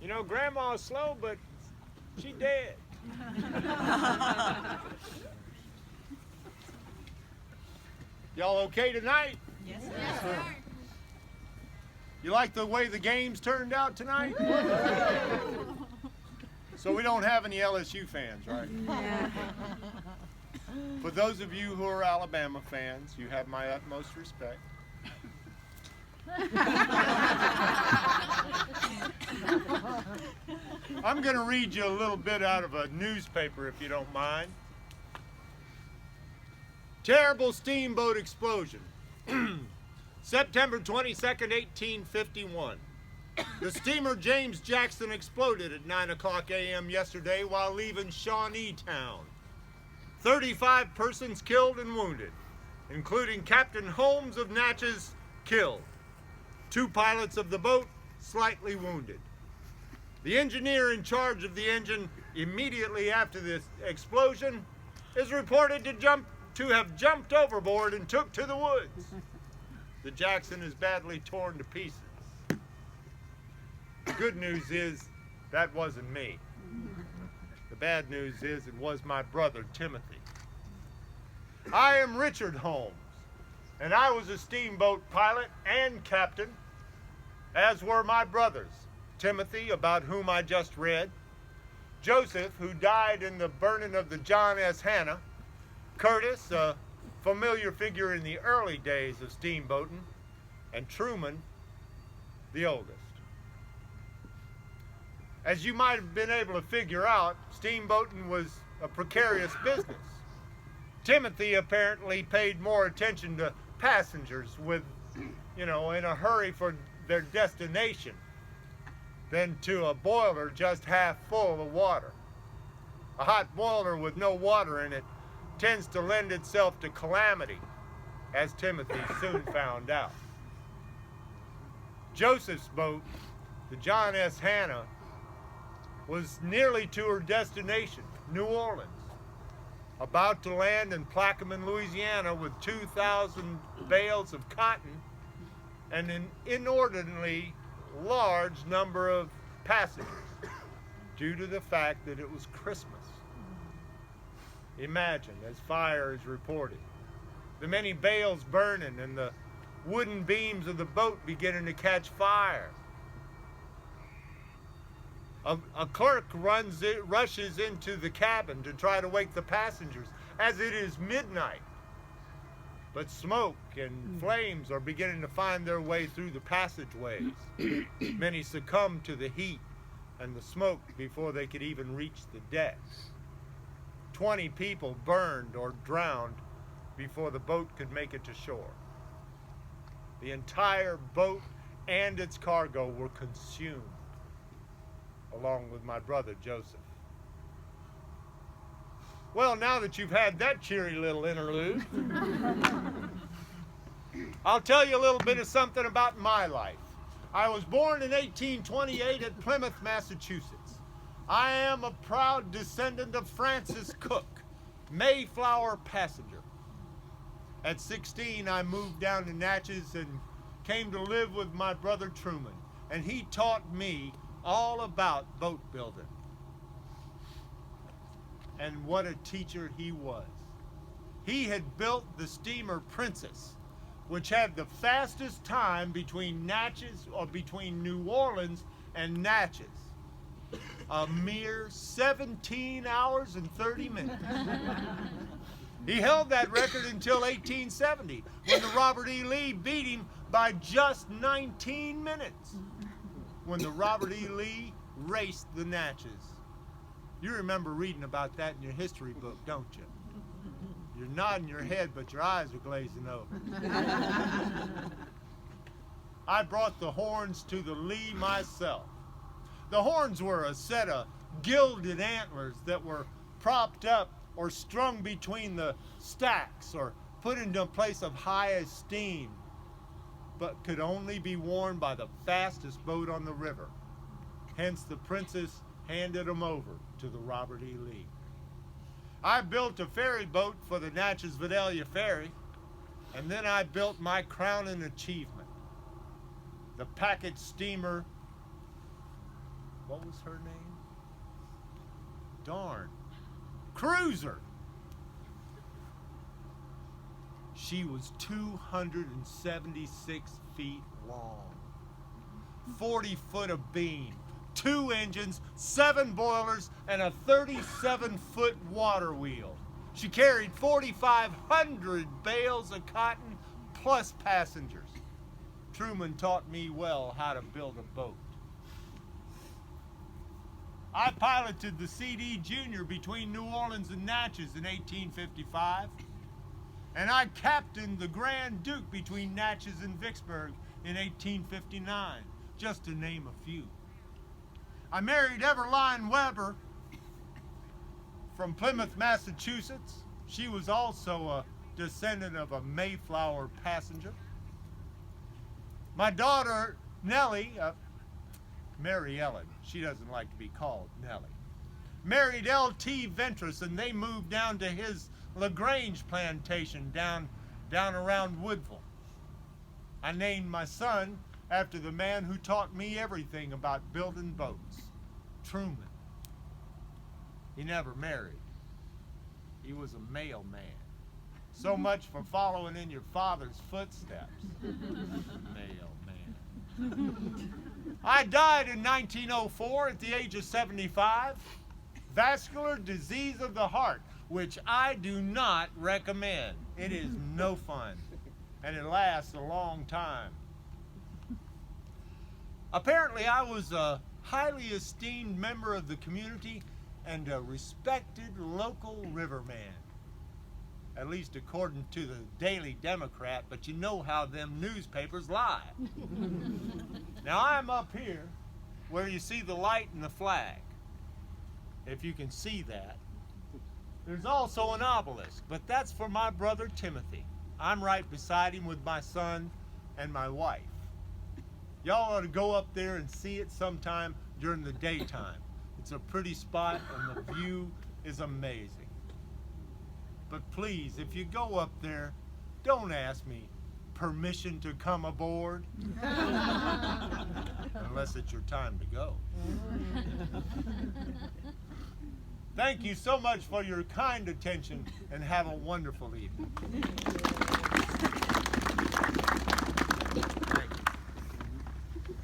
You know, Grandma's slow, but she dead. Y'all okay tonight? Yes, sir. You like the way the games turned out tonight? So we don't have any LSU fans, right? Yeah. For those of you who are Alabama fans, you have my utmost respect. I'm going to read you a little bit out of a newspaper, if you don't mind. Terrible steamboat explosion. September 22nd, 1851. The steamer James Jackson exploded at 9 o'clock a.m. yesterday while leaving Shawnee Town. 35 persons killed and wounded, including Captain Holmes of Natchez, killed. 2 pilots of the boat slightly wounded. The engineer in charge of the engine immediately after this explosion is reported to have jumped overboard and took to the woods. The Jackson is badly torn to pieces. The good news is that wasn't me. The bad news is it was my brother Timothy. I am Richard Holmes, and I was a steamboat pilot and captain, as were my brothers, Timothy, about whom I just read, Joseph, who died in the burning of the John S. Hannah, Curtis, a familiar figure in the early days of steamboating, and Truman, the oldest. As you might have been able to figure out, steamboating was a precarious business. Timothy apparently paid more attention to passengers in a hurry for their destination than to a boiler just half full of water. A hot boiler with no water in it tends to lend itself to calamity, as Timothy soon found out. Joseph's boat, the John S. Hannah, was nearly to her destination, New Orleans, about to land in Plaquemine, Louisiana with 2,000 bales of cotton and an inordinately large number of passengers due to the fact that it was Christmas. Imagine, as fire is reported, the many bales burning and the wooden beams of the boat beginning to catch fire. A clerk rushes into the cabin to try to wake the passengers as it is midnight. But smoke and flames are beginning to find their way through the passageways. Many succumb to the heat and the smoke before they could even reach the decks. 20 people burned or drowned before the boat could make it to shore. The entire boat and its cargo were consumed, along with my brother Joseph. Well, now that you've had that cheery little interlude, I'll tell you a little bit of something about my life. I was born in 1828 at Plymouth, Massachusetts. I am a proud descendant of Francis Cook, Mayflower passenger. At 16, I moved down to Natchez and came to live with my brother Truman, and he taught me all about boat building. And what a teacher he was. He had built the steamer Princess, which had the fastest time between New Orleans and Natchez. A mere 17 hours and 30 minutes. He held that record until 1870, when the Robert E. Lee beat him by just 19 minutes. When the Robert E. Lee raced the Natchez. You remember reading about that in your history book, don't you? You're nodding your head, but your eyes are glazing over. I brought the horns to the Lee myself. The horns were a set of gilded antlers that were propped up or strung between the stacks or put into a place of high esteem, but could only be worn by the fastest boat on the river. Hence the Princess handed them over to the Robert E. Lee. I built a ferry boat for the Natchez Vidalia Ferry, and then I built my crowning achievement, the packet steamer, what was her name? Darn. Cruiser. She was 276 feet long, 40 foot of beam, 2 engines, 7 boilers, and a 37-foot water wheel. She carried 4,500 bales of cotton plus passengers. Truman taught me well how to build a boat. I piloted the CD Junior between New Orleans and Natchez in 1855, and I captained the Grand Duke between Natchez and Vicksburg in 1859, just to name a few. I married Everline Weber from Plymouth, Massachusetts. She was also a descendant of a Mayflower passenger. My daughter, Nellie, Mary Ellen, she doesn't like to be called Nellie, married L.T. Ventris, and they moved down to his LaGrange plantation down around Woodville. I named my son after the man who taught me everything about building boats, Truman. He never married. He was a mailman. So much for following in your father's footsteps. Mailman. I died in 1904 at the age of 75. Vascular disease of the heart, which I do not recommend. It is no fun, and it lasts a long time. Apparently, I was a highly esteemed member of the community and a respected local riverman. At least according to the Daily Democrat, but you know how them newspapers lie. Now I'm up here where you see the light and the flag. If you can see that. There's also an obelisk, but that's for my brother Timothy. I'm right beside him with my son and my wife. Y'all ought to go up there and see it sometime during the daytime. It's a pretty spot and the view is amazing. But please, if you go up there, don't ask me permission to come aboard. Unless it's your time to go. Thank you so much for your kind attention and have a wonderful evening.